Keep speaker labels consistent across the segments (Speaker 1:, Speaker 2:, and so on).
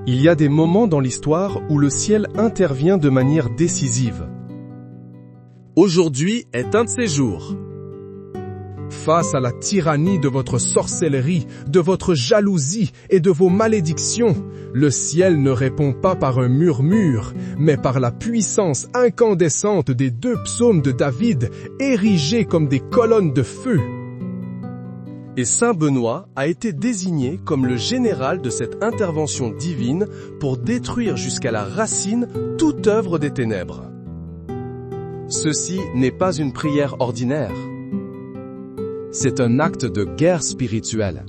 Speaker 1: Il y a des moments dans l'histoire où le ciel intervient de manière décisive. Aujourd'hui est un de ces jours. Face à la tyrannie de votre sorcellerie, de votre jalousie et de vos malédictions, le ciel ne répond pas par un murmure, mais par la puissance incandescente des 2 psaumes de David, érigés comme des colonnes de feu. Et Saint Benoît a été désigné comme le général de cette intervention divine pour détruire jusqu'à la racine toute œuvre des ténèbres. Ceci n'est pas une prière ordinaire. C'est un acte de guerre spirituelle.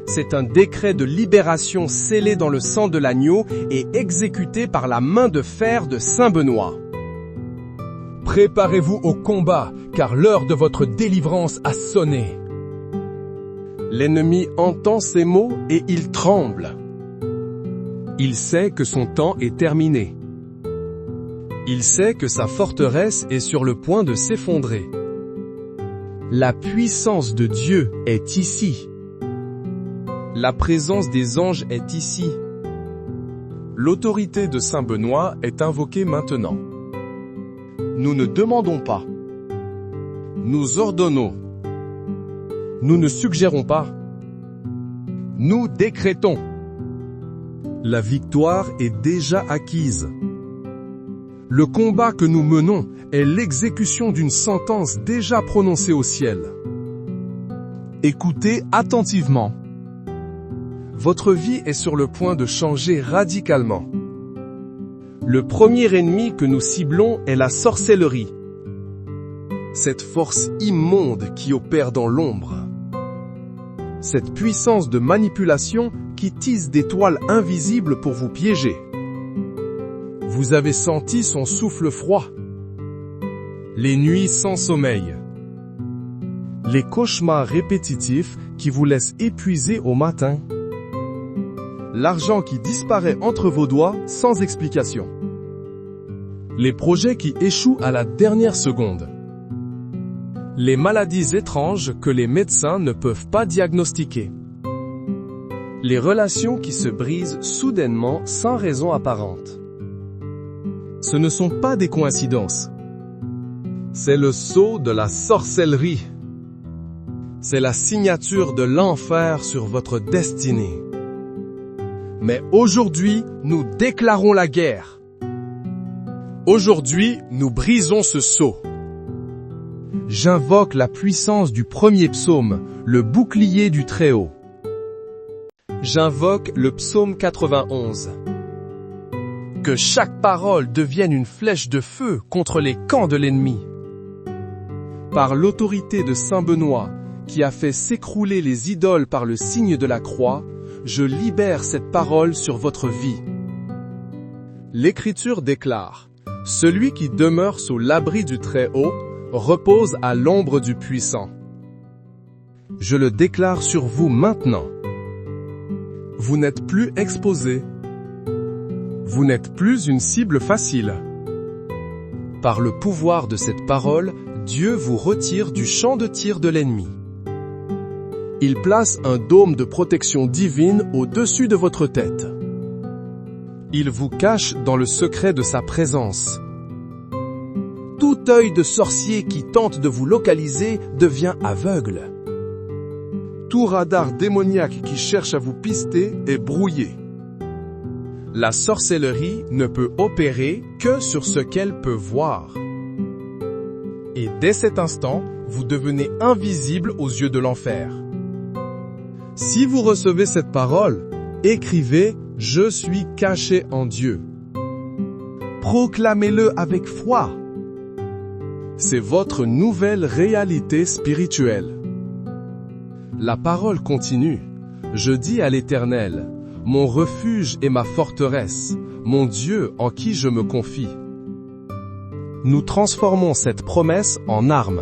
Speaker 1: C'est un décret de libération scellé dans le sang de l'agneau et exécuté par la main de fer de Saint Benoît. Préparez-vous au combat, car l'heure de votre délivrance a sonné. L'ennemi entend ces mots et il tremble. Il sait que son temps est terminé. Il sait que sa forteresse est sur le point de s'effondrer. La puissance de Dieu est ici. La présence des anges est ici. L'autorité de Saint Benoît est invoquée maintenant. Nous ne demandons pas. Nous ordonnons. Nous ne suggérons pas. Nous décrétons. La victoire est déjà acquise. Le combat que nous menons est l'exécution d'une sentence déjà prononcée au ciel. Écoutez attentivement. Votre vie est sur le point de changer radicalement. Le premier ennemi que nous ciblons est la sorcellerie. Cette force immonde qui opère dans l'ombre. Cette puissance de manipulation qui tisse des toiles invisibles pour vous piéger. Vous avez senti son souffle froid. Les nuits sans sommeil. Les cauchemars répétitifs qui vous laissent épuisés au matin. L'argent qui disparaît entre vos doigts sans explication. Les projets qui échouent à la dernière seconde. Les maladies étranges que les médecins ne peuvent pas diagnostiquer. Les relations qui se brisent soudainement sans raison apparente. Ce ne sont pas des coïncidences. C'est le sceau de la sorcellerie. C'est la signature de l'enfer sur votre destinée. Mais aujourd'hui, nous déclarons la guerre. Aujourd'hui, nous brisons ce sceau. J'invoque la puissance du premier psaume, le bouclier du Très-Haut. J'invoque le psaume 91. Que chaque parole devienne une flèche de feu contre les camps de l'ennemi. Par l'autorité de Saint Benoît, qui a fait s'écrouler les idoles par le signe de la croix, je libère cette parole sur votre vie. L'Écriture déclare, « Celui qui demeure sous l'abri du Très-Haut repose à l'ombre du Puissant. » Je le déclare sur vous maintenant. Vous n'êtes plus exposé. Vous n'êtes plus une cible facile. Par le pouvoir de cette parole, Dieu vous retire du champ de tir de l'ennemi. Il place un dôme de protection divine au-dessus de votre tête. Il vous cache dans le secret de sa présence. Tout œil de sorcier qui tente de vous localiser devient aveugle. Tout radar démoniaque qui cherche à vous pister est brouillé. La sorcellerie ne peut opérer que sur ce qu'elle peut voir. Et dès cet instant, vous devenez invisible aux yeux de l'enfer. Si vous recevez cette parole, écrivez « Je suis caché en Dieu ». Proclamez-le avec foi. C'est votre nouvelle réalité spirituelle. La parole continue. Je dis à l'Éternel, mon refuge et ma forteresse, mon Dieu en qui je me confie. Nous transformons cette promesse en arme.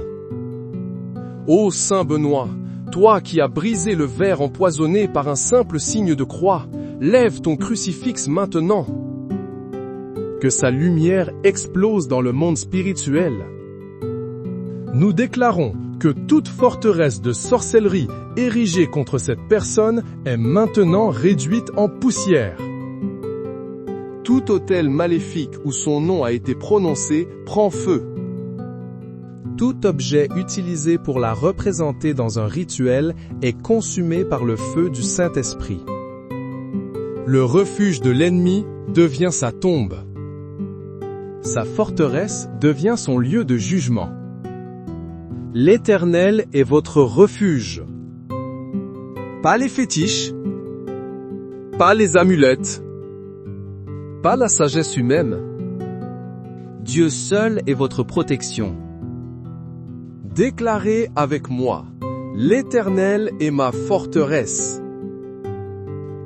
Speaker 1: Ô Saint Benoît, toi qui as brisé le ver empoisonné par un simple signe de croix, lève ton crucifix maintenant. Que sa lumière explose dans le monde spirituel. Nous déclarons, que toute forteresse de sorcellerie érigée contre cette personne est maintenant réduite en poussière. Tout autel maléfique où son nom a été prononcé prend feu. Tout objet utilisé pour la représenter dans un rituel est consumé par le feu du Saint-Esprit. Le refuge de l'ennemi devient sa tombe. Sa forteresse devient son lieu de jugement. L'Éternel est votre refuge. Pas les fétiches, pas les amulettes, pas la sagesse humaine.
Speaker 2: Dieu seul est votre protection.
Speaker 1: Déclarez avec moi, l'Éternel est ma forteresse.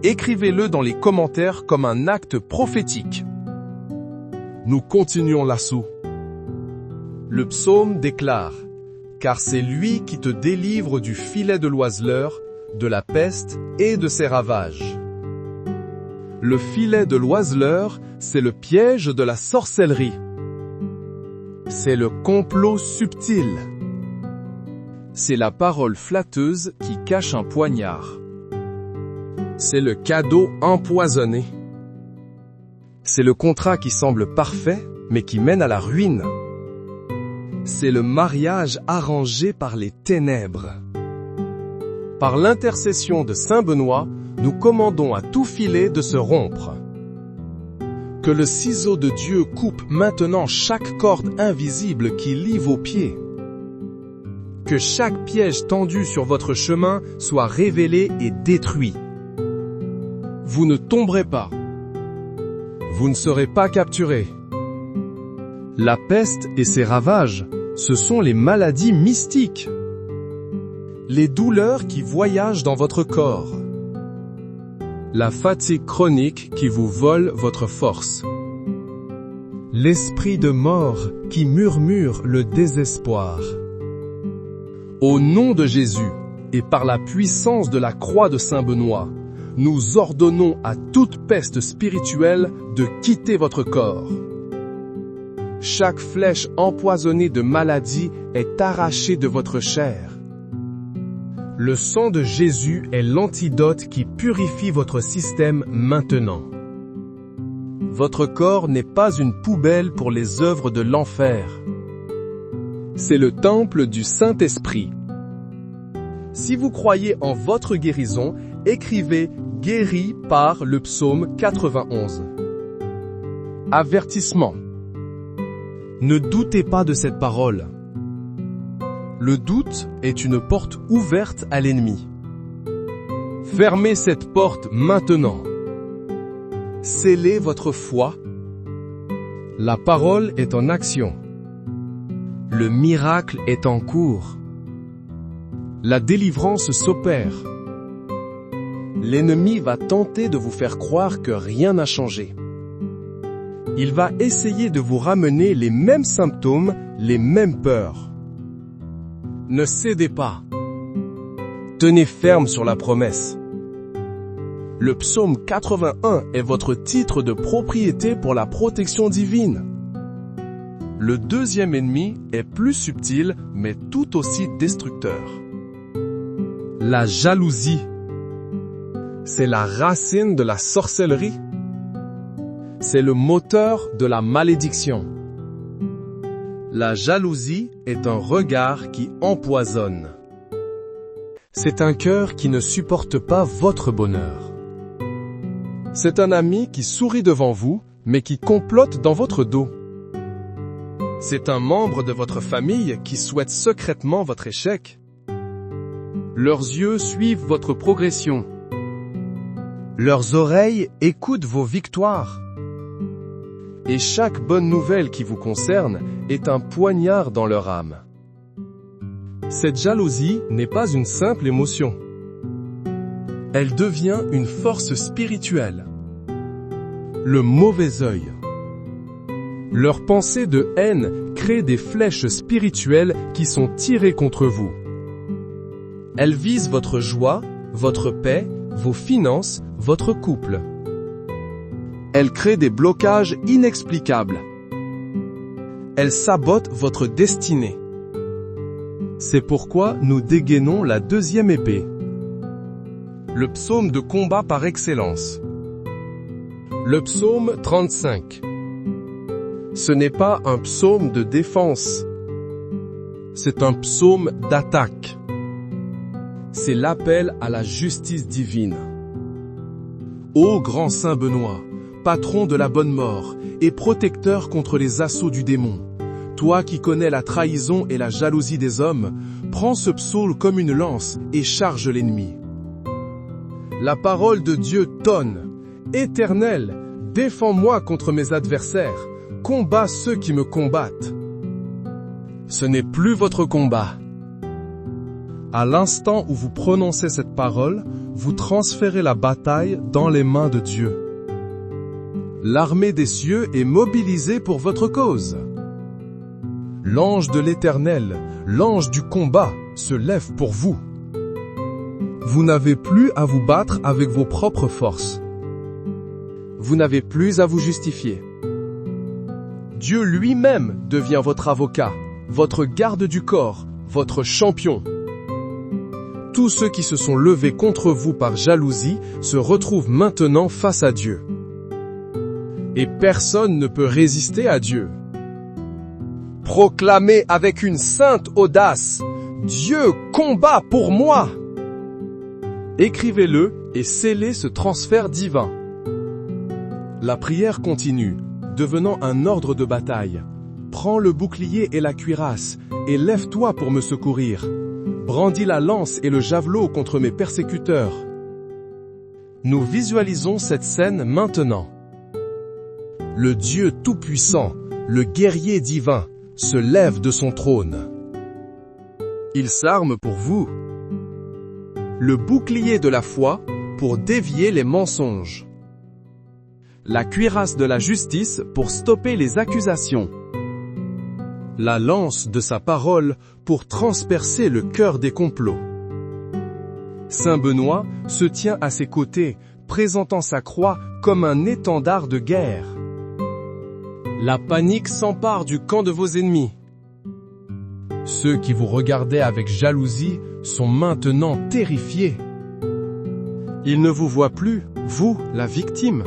Speaker 1: Écrivez-le dans les commentaires comme un acte prophétique. Nous continuons l'assaut. Le psaume déclare, car c'est lui qui te délivre du filet de l'oiseleur, de la peste et de ses ravages. Le filet de l'oiseleur, c'est le piège de la sorcellerie. C'est le complot subtil. C'est la parole flatteuse qui cache un poignard. C'est le cadeau empoisonné. C'est le contrat qui semble parfait, mais qui mène à la ruine. C'est le mariage arrangé par les ténèbres. Par l'intercession de Saint Benoît, nous commandons à tout filet de se rompre. Que le ciseau de Dieu coupe maintenant chaque corde invisible qui lie vos pieds. Que chaque piège tendu sur votre chemin soit révélé et détruit. Vous ne tomberez pas. Vous ne serez pas capturés. La peste et ses ravages, ce sont les maladies mystiques. Les douleurs qui voyagent dans votre corps. La fatigue chronique qui vous vole votre force. L'esprit de mort qui murmure le désespoir. Au nom de Jésus et par la puissance de la croix de Saint Benoît, nous ordonnons à toute peste spirituelle de quitter votre corps. Chaque flèche empoisonnée de maladie est arrachée de votre chair. Le sang de Jésus est l'antidote qui purifie votre système maintenant. Votre corps n'est pas une poubelle pour les œuvres de l'enfer. C'est le temple du Saint-Esprit. Si vous croyez en votre guérison, écrivez « Guéri par le psaume 91 ». Avertissement. Ne doutez pas de cette parole. Le doute est une porte ouverte à l'ennemi. Fermez cette porte maintenant. Scellez votre foi. La parole est en action. Le miracle est en cours. La délivrance s'opère. L'ennemi va tenter de vous faire croire que rien n'a changé. Il va essayer de vous ramener les mêmes symptômes, les mêmes peurs. Ne cédez pas. Tenez ferme sur la promesse. Le psaume 81 est votre titre de propriété pour la protection divine. Le deuxième ennemi est plus subtil, mais tout aussi destructeur. La jalousie. C'est la racine de la sorcellerie. C'est le moteur de la malédiction. La jalousie est un regard qui empoisonne. C'est un cœur qui ne supporte pas votre bonheur. C'est un ami qui sourit devant vous, mais qui complote dans votre dos. C'est un membre de votre famille qui souhaite secrètement votre échec. Leurs yeux suivent votre progression. Leurs oreilles écoutent vos victoires. Et chaque bonne nouvelle qui vous concerne est un poignard dans leur âme. Cette jalousie n'est pas une simple émotion. Elle devient une force spirituelle. Le mauvais œil. Leurs pensées de haine créent des flèches spirituelles qui sont tirées contre vous. Elles visent votre joie, votre paix, vos finances, votre couple. Elles créent des blocages inexplicables. Elles sabotent votre destinée. C'est pourquoi nous dégainons la deuxième épée. Le psaume de combat par excellence. Le psaume 35. Ce n'est pas un psaume de défense. C'est un psaume d'attaque. C'est l'appel à la justice divine. Ô grand Saint Benoît, patron de la bonne mort et protecteur contre les assauts du démon, toi qui connais la trahison et la jalousie des hommes, prends ce psaume comme une lance et charge l'ennemi. La parole de Dieu tonne. Éternel, défends-moi contre mes adversaires, combats ceux qui me combattent. Ce n'est plus votre combat. À l'instant où vous prononcez cette parole, vous transférez la bataille dans les mains de Dieu. L'armée des cieux est mobilisée pour votre cause. L'ange de l'Éternel, l'ange du combat, se lève pour vous. Vous n'avez plus à vous battre avec vos propres forces. Vous n'avez plus à vous justifier. Dieu lui-même devient votre avocat, votre garde du corps, votre champion. Tous ceux qui se sont levés contre vous par jalousie se retrouvent maintenant face à Dieu. Et personne ne peut résister à Dieu. Proclamez avec une sainte audace, Dieu combat pour moi! Écrivez-le et scellez ce transfert divin. La prière continue, devenant un ordre de bataille. Prends le bouclier et la cuirasse, et lève-toi pour me secourir. Brandis la lance et le javelot contre mes persécuteurs. Nous visualisons cette scène maintenant. Le Dieu Tout-Puissant, le guerrier divin, se lève de son trône. Il s'arme pour vous. Le bouclier de la foi pour dévier les mensonges. La cuirasse de la justice pour stopper les accusations. La lance de sa parole pour transpercer le cœur des complots. Saint Benoît se tient à ses côtés, présentant sa croix comme un étendard de guerre. La panique s'empare du camp de vos ennemis. Ceux qui vous regardaient avec jalousie sont maintenant terrifiés. Ils ne vous voient plus, vous, la victime.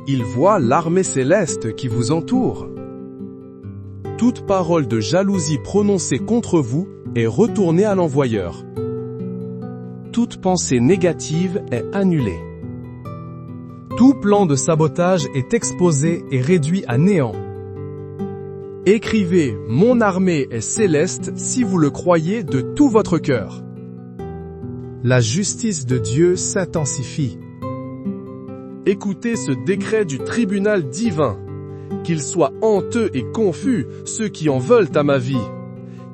Speaker 1: Ils voient l'armée céleste qui vous entoure. Toute parole de jalousie prononcée contre vous est retournée à l'envoyeur. Toute pensée négative est annulée. Tout plan de sabotage est exposé et réduit à néant. Écrivez « Mon armée est céleste » si vous le croyez de tout votre cœur. La justice de Dieu s'intensifie. Écoutez ce décret du tribunal divin. Qu'ils soient honteux et confus, ceux qui en veulent à ma vie.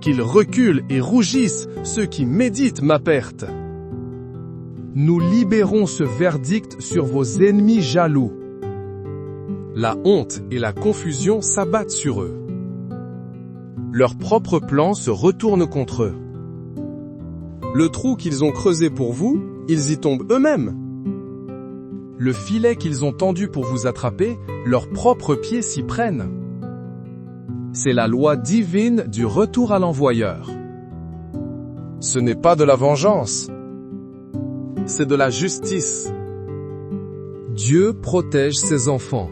Speaker 1: Qu'ils reculent et rougissent, ceux qui méditent ma perte. Nous libérons ce verdict sur vos ennemis jaloux. La honte et la confusion s'abattent sur eux. Leurs propres plans se retournent contre eux. Le trou qu'ils ont creusé pour vous, ils y tombent eux-mêmes. Le filet qu'ils ont tendu pour vous attraper, leurs propres pieds s'y prennent. C'est la loi divine du retour à l'envoyeur. Ce n'est pas de la vengeance. C'est de la justice. Dieu protège ses enfants.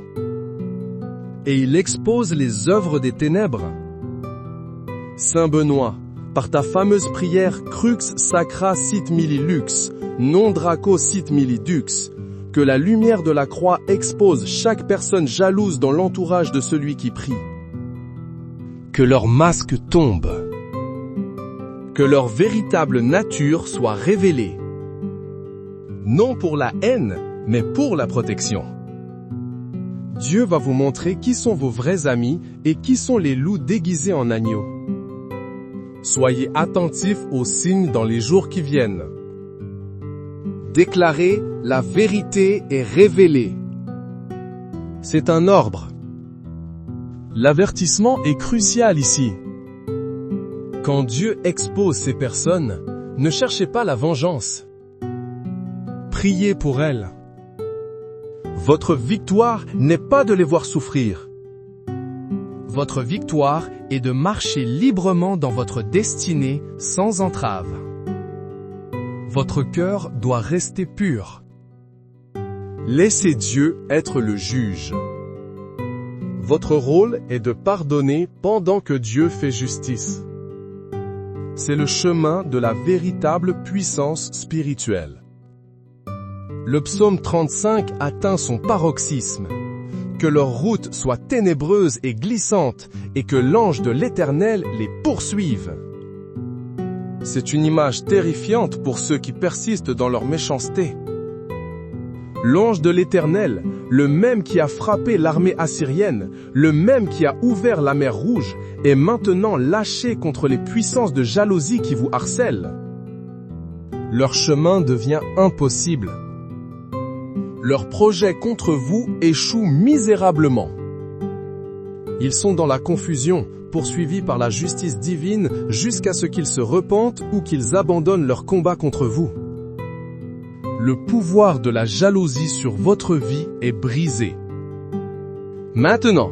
Speaker 1: Et il expose les œuvres des ténèbres. Saint Benoît, par ta fameuse prière Crux Sacra Sit Mihi Lux, non Draco Sit Mihi Dux, que la lumière de la croix expose chaque personne jalouse dans l'entourage de celui qui prie. Que leur masque tombe. Que leur véritable nature soit révélée. Non pour la haine, mais pour la protection. Dieu va vous montrer qui sont vos vrais amis et qui sont les loups déguisés en agneaux. Soyez attentifs aux signes dans les jours qui viennent. Déclarez, la vérité est révélée. C'est un ordre. L'avertissement est crucial ici. Quand Dieu expose ces personnes, ne cherchez pas la vengeance. Priez pour elles. Votre victoire n'est pas de les voir souffrir.
Speaker 3: Votre victoire est de marcher librement dans votre destinée sans entrave.
Speaker 1: Votre cœur doit rester pur. Laissez Dieu être le juge. Votre rôle est de pardonner pendant que Dieu fait justice. C'est le chemin de la véritable puissance spirituelle. Le psaume 35 atteint son paroxysme. Que leur route soit ténébreuse et glissante, et que l'ange de l'Éternel les poursuive. C'est une image terrifiante pour ceux qui persistent dans leur méchanceté. L'ange de l'Éternel, le même qui a frappé l'armée assyrienne, le même qui a ouvert la mer Rouge, est maintenant lâché contre les puissances de jalousie qui vous harcèlent. Leur chemin devient impossible. Leurs projets contre vous échouent misérablement. Ils sont dans la confusion, poursuivis par la justice divine jusqu'à ce qu'ils se repentent ou qu'ils abandonnent leur combat contre vous. Le pouvoir de la jalousie sur votre vie est brisé. Maintenant,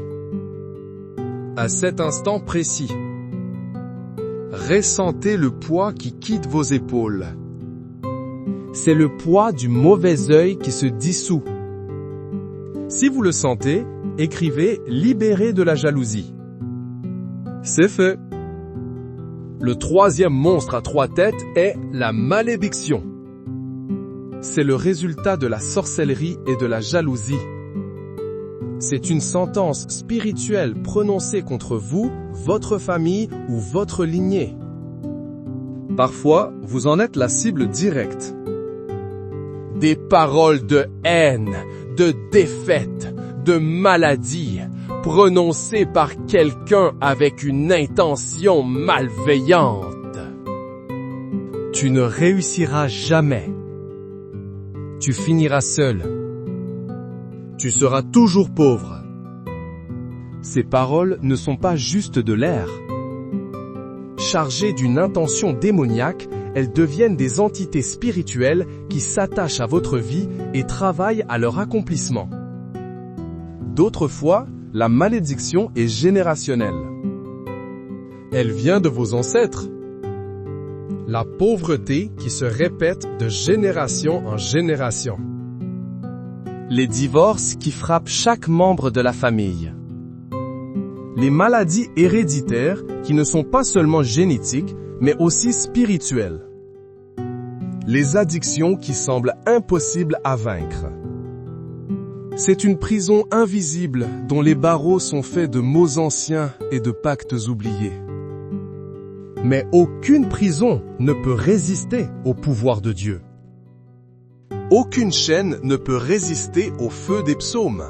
Speaker 1: à cet instant précis, ressentez le poids qui quitte vos épaules. C'est le poids du mauvais œil qui se dissout. Si vous le sentez, écrivez « Libéré de la jalousie ». C'est fait. Le troisième monstre à 3 têtes est la malédiction. C'est le résultat de la sorcellerie et de la jalousie. C'est une sentence spirituelle prononcée contre vous, votre famille ou votre lignée. Parfois, vous en êtes la cible directe. Des paroles de haine, de défaite, de maladie, prononcées par quelqu'un avec une intention malveillante. Tu ne réussiras jamais. Tu finiras seul. Tu seras toujours pauvre. Ces paroles ne sont pas juste de l'air. Chargées d'une intention démoniaque, elles deviennent des entités spirituelles qui s'attachent à votre vie et travaillent à leur accomplissement. D'autres fois, la malédiction est générationnelle. Elle vient de vos ancêtres. La pauvreté qui se répète de génération en génération. Les divorces qui frappent chaque membre de la famille. Les maladies héréditaires qui ne sont pas seulement génétiques, mais aussi spirituelles. Les addictions qui semblent impossibles à vaincre. C'est une prison invisible dont les barreaux sont faits de mots anciens et de pactes oubliés. Mais aucune prison ne peut résister au pouvoir de Dieu. Aucune chaîne ne peut résister au feu des psaumes.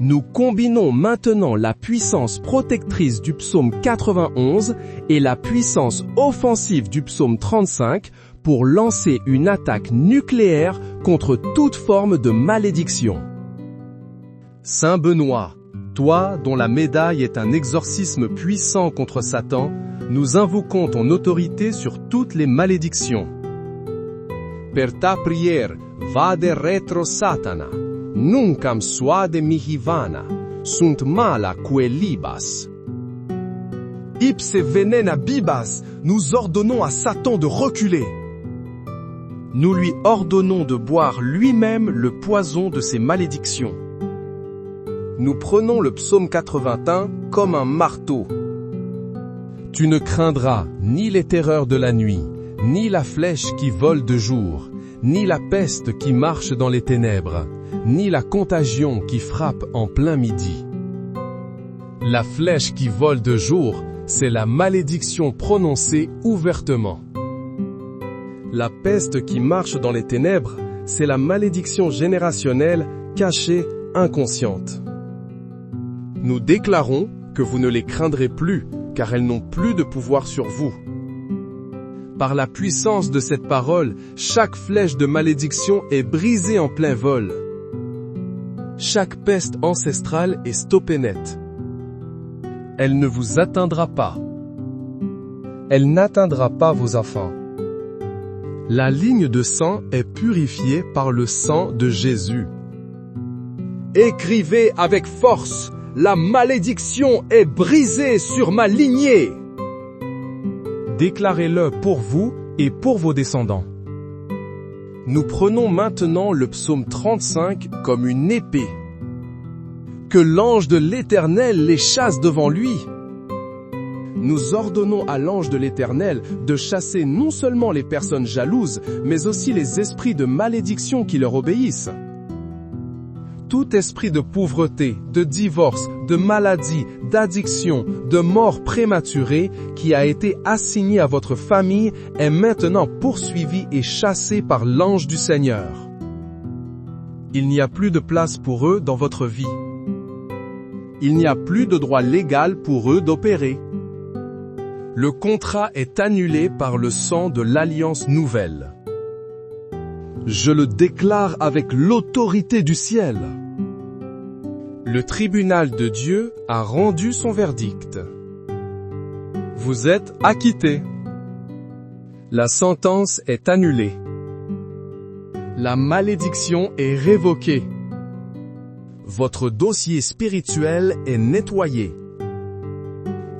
Speaker 1: Nous combinons maintenant la puissance protectrice du psaume 91 et la puissance offensive du psaume 35 pour lancer une attaque nucléaire contre toute forme de malédiction. Saint Benoît, toi dont la médaille est un exorcisme puissant contre Satan, nous invoquons ton autorité sur toutes les malédictions. Per ta prière, vade retro Satana, nuncam suade mihi vana, sunt mala que libas. Ipse venena bibas, nous ordonnons à Satan de reculer. Nous lui ordonnons de boire lui-même le poison de ses malédictions. Nous prenons le psaume 81 comme un marteau. Tu ne craindras ni les terreurs de la nuit, ni la flèche qui vole de jour, ni la peste qui marche dans les ténèbres, ni la contagion qui frappe en plein midi. La flèche qui vole de jour, c'est la malédiction prononcée ouvertement. La peste qui marche dans les ténèbres, c'est la malédiction générationnelle cachée, inconsciente. Nous déclarons que vous ne les craindrez plus, car elles n'ont plus de pouvoir sur vous. Par la puissance de cette parole, chaque flèche de malédiction est brisée en plein vol. Chaque peste ancestrale est stoppée net. Elle ne vous atteindra pas. Elle n'atteindra pas vos enfants. La ligne de sang est purifiée par le sang de Jésus. Écrivez avec force, la malédiction est brisée sur ma lignée.
Speaker 4: Déclarez-le pour vous et pour vos descendants.
Speaker 1: Nous prenons maintenant le psaume 35 comme une épée. Que l'ange de l'Éternel les chasse devant lui. Nous ordonnons à l'ange de l'Éternel de chasser non seulement les personnes jalouses, mais aussi les esprits de malédiction qui leur obéissent. Tout esprit de pauvreté, de divorce, de maladie, d'addiction, de mort prématurée qui a été assigné à votre famille est maintenant poursuivi et chassé par l'ange du Seigneur. Il n'y a plus de place pour eux dans votre vie. Il n'y a plus de droit légal pour eux d'opérer. Le contrat est annulé par le sang de l'Alliance nouvelle. Je le déclare avec l'autorité du ciel. Le tribunal de Dieu a rendu son verdict. Vous êtes acquittés. La sentence est annulée. La malédiction est révoquée. Votre dossier spirituel est nettoyé.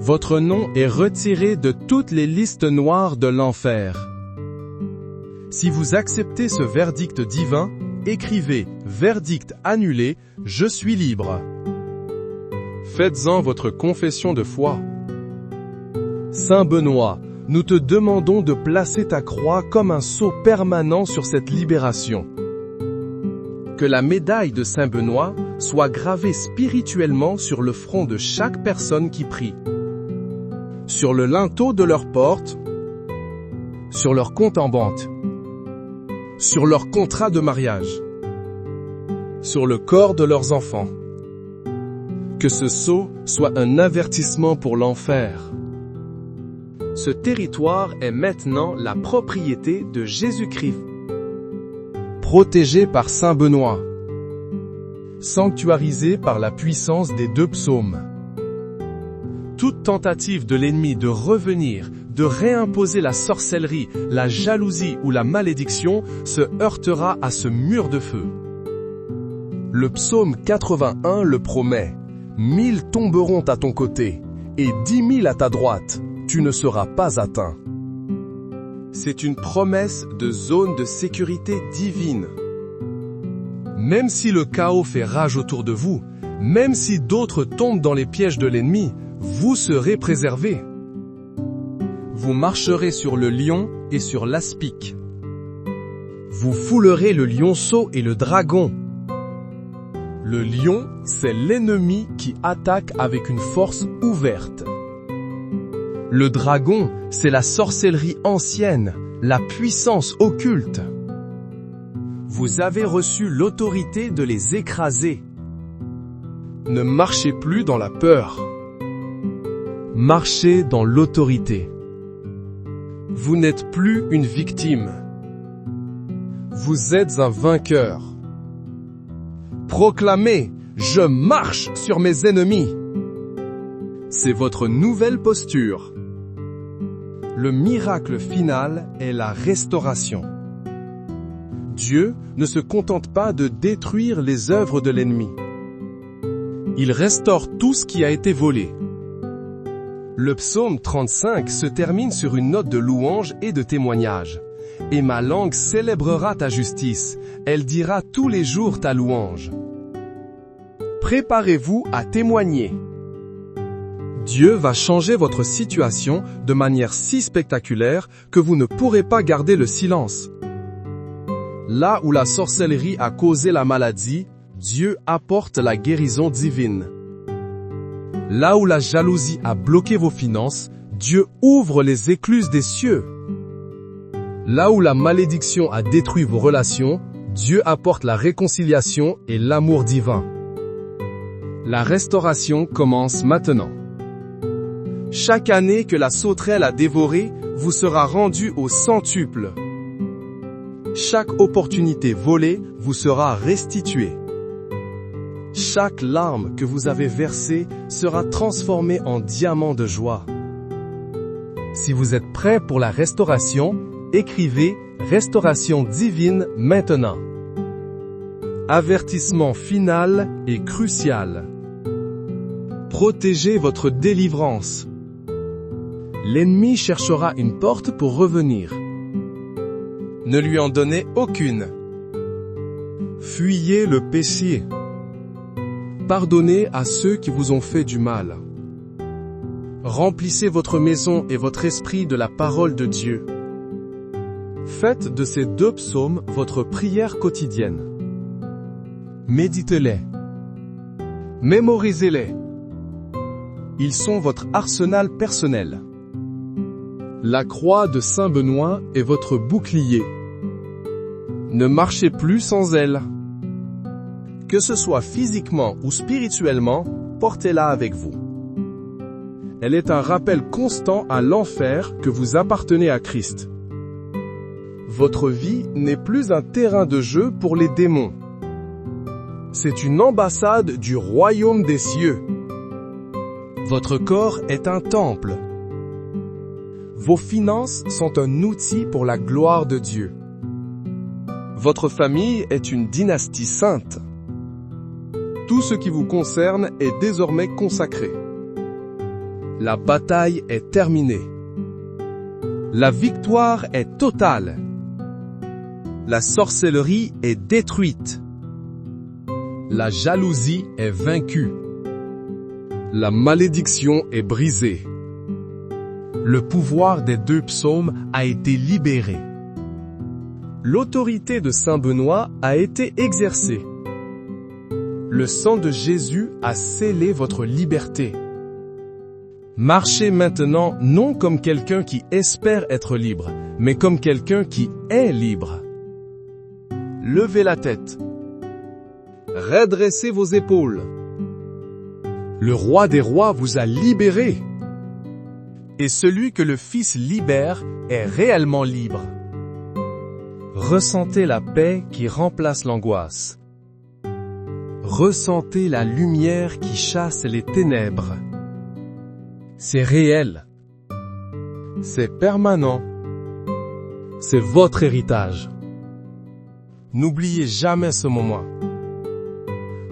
Speaker 1: Votre nom est retiré de toutes les listes noires de l'enfer. Si vous acceptez ce verdict divin, écrivez « Verdict annulé, je suis libre ». Faites-en votre confession de foi. Saint Benoît, nous te demandons de placer ta croix comme un sceau permanent sur cette libération. Que la médaille de Saint Benoît soit gravée spirituellement sur le front de chaque personne qui prie. Sur le linteau de leur porte, sur leur compte en banque, sur leur contrat de mariage, sur le corps de leurs enfants. Que ce sceau soit un avertissement pour l'enfer. Ce territoire est maintenant la propriété de Jésus-Christ. Protégé par Saint Benoît. Sanctuarisé par la puissance des 2 psaumes. Toute tentative de l'ennemi de revenir, de réimposer la sorcellerie, la jalousie ou la malédiction se heurtera à ce mur de feu. Le psaume 81 le promet. 1000 tomberont à ton côté, et 10 000 à ta droite, tu ne seras pas atteint. C'est une promesse de zone de sécurité divine. Même si le chaos fait rage autour de vous, même si d'autres tombent dans les pièges de l'ennemi, vous serez préservés. Vous marcherez sur le lion et sur l'aspic. Vous foulerez le lionceau et le dragon. Le lion, c'est l'ennemi qui attaque avec une force ouverte. Le dragon, c'est la sorcellerie ancienne, la puissance occulte. Vous avez reçu l'autorité de les écraser. Ne marchez plus dans la peur. Marchez dans l'autorité. Vous n'êtes plus une victime. Vous êtes un vainqueur. Proclamez, je marche sur mes ennemis. C'est votre nouvelle posture. Le miracle final est la restauration. Dieu ne se contente pas de détruire les œuvres de l'ennemi. Il restaure tout ce qui a été volé. Le psaume 35 se termine sur une note de louange et de témoignage. Et ma langue célébrera ta justice, elle dira tous les jours ta louange. Préparez-vous à témoigner. Dieu va changer votre situation de manière si spectaculaire que vous ne pourrez pas garder le silence. Là où la sorcellerie a causé la maladie, Dieu apporte la guérison divine. Là où la jalousie a bloqué vos finances, Dieu ouvre les écluses des cieux. Là où la malédiction a détruit vos relations, Dieu apporte la réconciliation et l'amour divin. La restauration commence maintenant. Chaque année que la sauterelle a dévoré vous sera rendue au centuple. Chaque opportunité volée vous sera restituée. Chaque larme que vous avez versée sera transformée en diamant de joie. Si vous êtes prêt pour la restauration, écrivez « Restauration divine maintenant ». Avertissement final et crucial. Protégez votre délivrance. L'ennemi cherchera une porte pour revenir. Ne lui en donnez aucune. Fuyez le péché. Pardonnez à ceux qui vous ont fait du mal. Remplissez votre maison et votre esprit de la parole de Dieu. Faites de ces 2 psaumes votre prière quotidienne. Méditez-les. Mémorisez-les. Ils sont votre arsenal personnel. La croix de Saint Benoît est votre bouclier. Ne marchez plus sans elle. Que ce soit physiquement ou spirituellement, portez-la avec vous. Elle est un rappel constant à l'enfer que vous appartenez à Christ. Votre vie n'est plus un terrain de jeu pour les démons. C'est une ambassade du royaume des cieux. Votre corps est un temple. Vos finances sont un outil pour la gloire de Dieu. Votre famille est une dynastie sainte. Tout ce qui vous concerne est désormais consacré. La bataille est terminée. La victoire est totale. La sorcellerie est détruite. La jalousie est vaincue. La malédiction est brisée. Le pouvoir des 2 psaumes a été libéré. L'autorité de Saint Benoît a été exercée. Le sang de Jésus a scellé votre liberté. Marchez maintenant non comme quelqu'un qui espère être libre, mais comme quelqu'un qui est libre. Levez la tête. Redressez vos épaules. Le roi des rois vous a libéré. Et celui que le Fils libère est réellement libre. Ressentez la paix qui remplace l'angoisse. Ressentez la lumière qui chasse les ténèbres. C'est réel. C'est permanent. C'est votre héritage. N'oubliez jamais ce moment.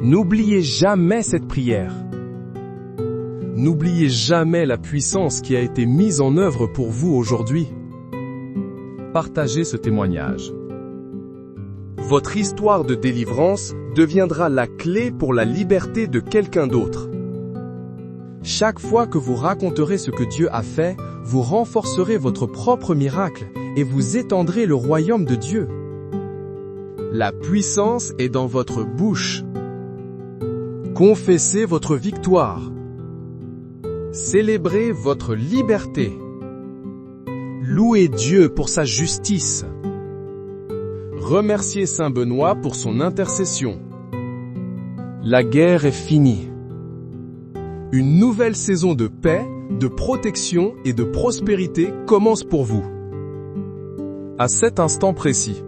Speaker 1: N'oubliez jamais cette prière. N'oubliez jamais la puissance qui a été mise en œuvre pour vous aujourd'hui. Partagez ce témoignage. Votre histoire de délivrance deviendra la clé pour la liberté de quelqu'un d'autre. Chaque fois que vous raconterez ce que Dieu a fait, vous renforcerez votre propre miracle et vous étendrez le royaume de Dieu. La puissance est dans votre bouche. Confessez votre victoire. Célébrez votre liberté. Louez Dieu pour sa justice. Remerciez Saint Benoît pour son intercession. La guerre est finie. Une nouvelle saison de paix, de protection et de prospérité commence pour vous. À cet instant précis.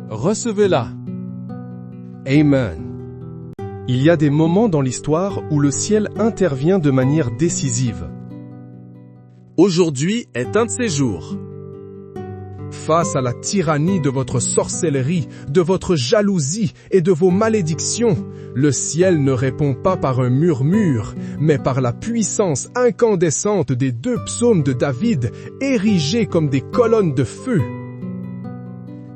Speaker 1: Recevez-la. Amen. Il y a des moments dans l'histoire où le ciel intervient de manière décisive. Aujourd'hui est un de ces jours. Face à la tyrannie de votre sorcellerie, de votre jalousie et de vos malédictions, le ciel ne répond pas par un murmure, mais par la puissance incandescente des 2 psaumes de David, érigés comme des colonnes de feu.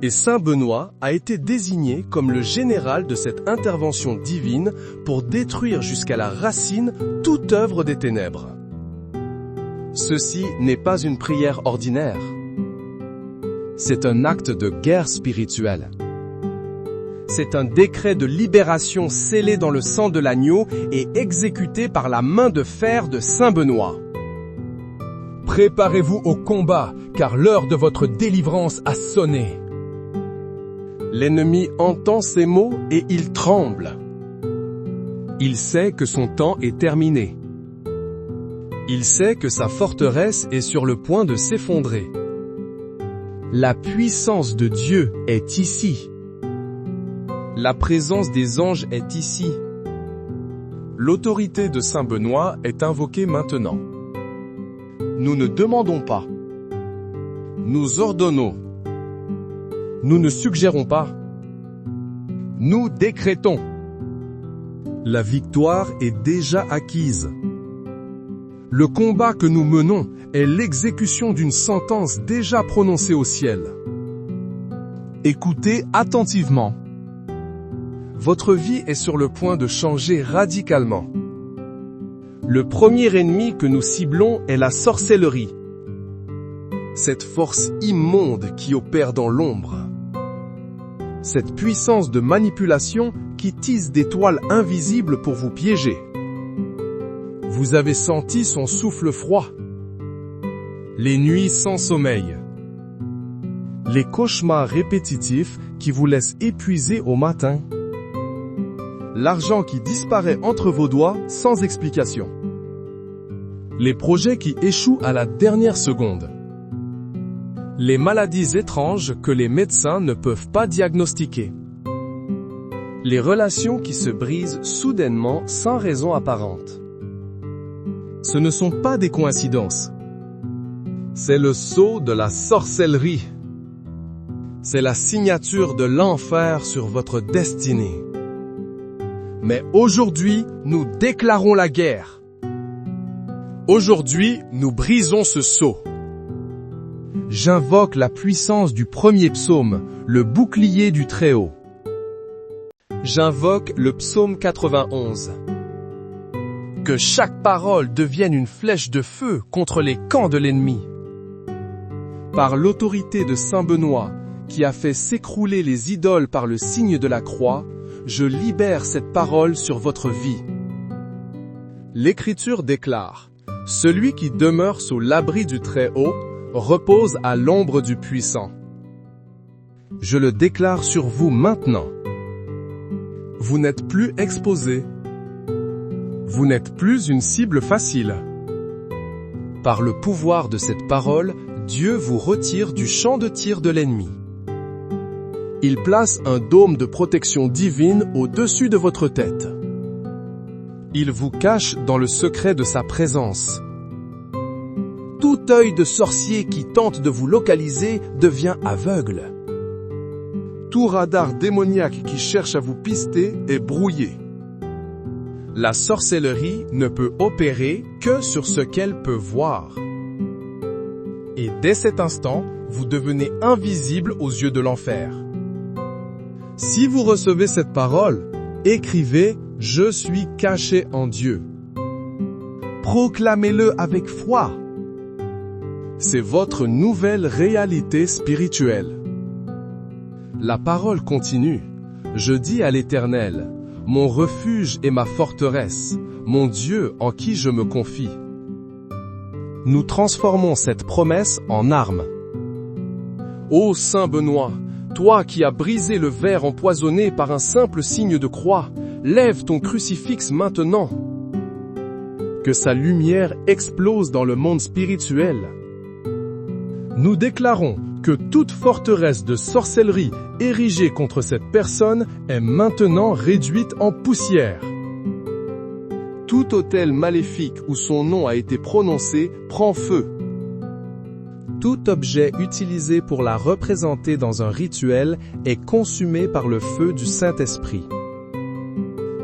Speaker 1: Et Saint Benoît a été désigné comme le général de cette intervention divine pour détruire jusqu'à la racine toute œuvre des ténèbres. Ceci n'est pas une prière ordinaire. C'est un acte de guerre spirituelle. C'est un décret de libération scellé dans le sang de l'agneau et exécuté par la main de fer de Saint Benoît. Préparez-vous au combat, car l'heure de votre délivrance a sonné. L'ennemi entend ces mots et il tremble. Il sait que son temps est terminé. Il sait que sa forteresse est sur le point de s'effondrer. La puissance de Dieu est ici. La présence des anges est ici. L'autorité de Saint Benoît est invoquée maintenant. Nous ne demandons pas. Nous ordonnons. Nous ne suggérons pas. Nous décrétons. La victoire est déjà acquise. Le combat que nous menons est l'exécution d'une sentence déjà prononcée au ciel. Écoutez attentivement. Votre vie est sur le point de changer radicalement. Le premier ennemi que nous ciblons est la sorcellerie. Cette force immonde qui opère dans l'ombre. Cette puissance de manipulation qui tisse des toiles invisibles pour vous piéger. Vous avez senti son souffle froid. Les nuits sans sommeil. Les cauchemars répétitifs qui vous laissent épuisés au matin. L'argent qui disparaît entre vos doigts sans explication. Les projets qui échouent à la dernière seconde. Les maladies étranges que les médecins ne peuvent pas diagnostiquer. Les relations qui se brisent soudainement sans raison apparente. Ce ne sont pas des coïncidences. C'est le sceau de la sorcellerie. C'est la signature de l'enfer sur votre destinée. Mais aujourd'hui, nous déclarons la guerre. Aujourd'hui, nous brisons ce sceau. J'invoque la puissance du premier psaume, le bouclier du Très-Haut. J'invoque le psaume 91. Que chaque parole devienne une flèche de feu contre les camps de l'ennemi. Par l'autorité de Saint Benoît, qui a fait s'écrouler les idoles par le signe de la croix, je libère cette parole sur votre vie. L'Écriture déclare, « Celui qui demeure sous l'abri du Très-Haut repose à l'ombre du Puissant. » Je le déclare sur vous maintenant. Vous n'êtes plus exposé. Vous n'êtes plus une cible facile. Par le pouvoir de cette parole, Dieu vous retire du champ de tir de l'ennemi. Il place un dôme de protection divine au-dessus de votre tête. Il vous cache dans le secret de sa présence. Tout œil de sorcier qui tente de vous localiser devient aveugle. Tout radar démoniaque qui cherche à vous pister est brouillé. La sorcellerie ne peut opérer que sur ce qu'elle peut voir. Et dès cet instant, vous devenez invisible aux yeux de l'enfer. Si vous recevez cette parole, écrivez « Je suis caché en Dieu ». Proclamez-le avec foi. C'est votre nouvelle réalité spirituelle. La parole continue. Je dis à l'Éternel, mon refuge et ma forteresse, mon Dieu en qui je me confie. Nous transformons cette promesse en arme. Ô Saint Benoît, toi qui as brisé le ver empoisonné par un simple signe de croix, lève ton crucifix maintenant. Que sa lumière explose dans le monde spirituel. Nous déclarons que toute forteresse de sorcellerie érigée contre cette personne est maintenant réduite en poussière. Tout autel maléfique où son nom a été prononcé prend feu. Tout objet utilisé pour la représenter dans un rituel est consumé par le feu du Saint-Esprit.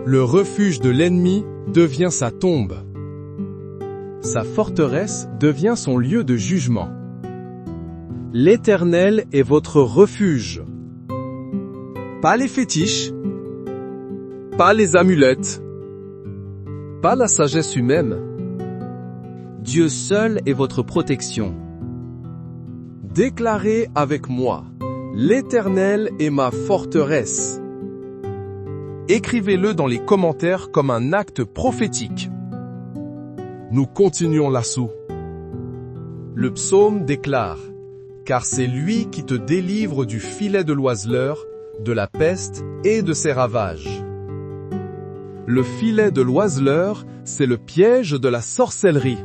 Speaker 1: Le refuge de l'ennemi devient sa tombe. Sa forteresse devient son lieu de jugement. L'Éternel est votre refuge. Pas les fétiches, pas les amulettes, pas la sagesse humaine.
Speaker 2: Dieu seul est votre protection.
Speaker 1: Déclarez avec moi, l'Éternel est ma forteresse. Écrivez-le dans les commentaires comme un acte prophétique. Nous continuons l'assaut. Le psaume déclare, car c'est lui qui te délivre du filet de l'oiseleur, de la peste et de ses ravages. Le filet de l'oiseleur, c'est le piège de la sorcellerie.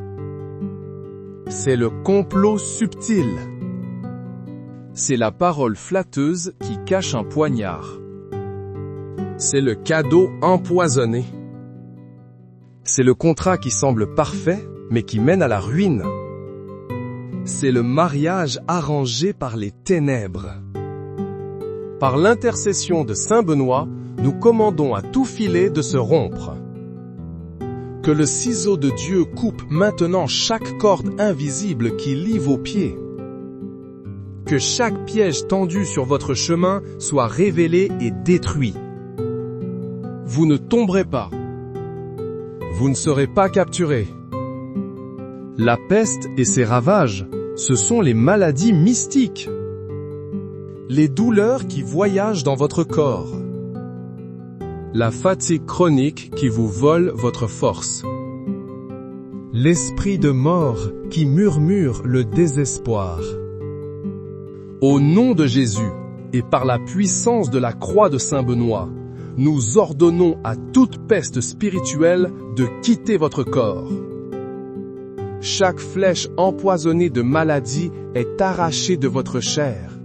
Speaker 1: C'est le complot subtil. C'est la parole flatteuse qui cache un poignard. C'est le cadeau empoisonné. C'est le contrat qui semble parfait, mais qui mène à la ruine. C'est le mariage arrangé par les ténèbres. Par l'intercession de Saint Benoît, nous commandons à tout filet de se rompre. Que le ciseau de Dieu coupe maintenant chaque corde invisible qui lie vos pieds. Que chaque piège tendu sur votre chemin soit révélé et détruit. Vous ne tomberez pas. Vous ne serez pas capturés. La peste et ses ravages, ce sont les maladies mystiques. Les douleurs qui voyagent dans votre corps. La fatigue chronique qui vous vole votre force. L'esprit de mort qui murmure le désespoir. Au nom de Jésus et par la puissance de la croix de Saint Benoît, nous ordonnons à toute peste spirituelle de quitter votre corps. Chaque flèche empoisonnée de maladie est arrachée de votre chair.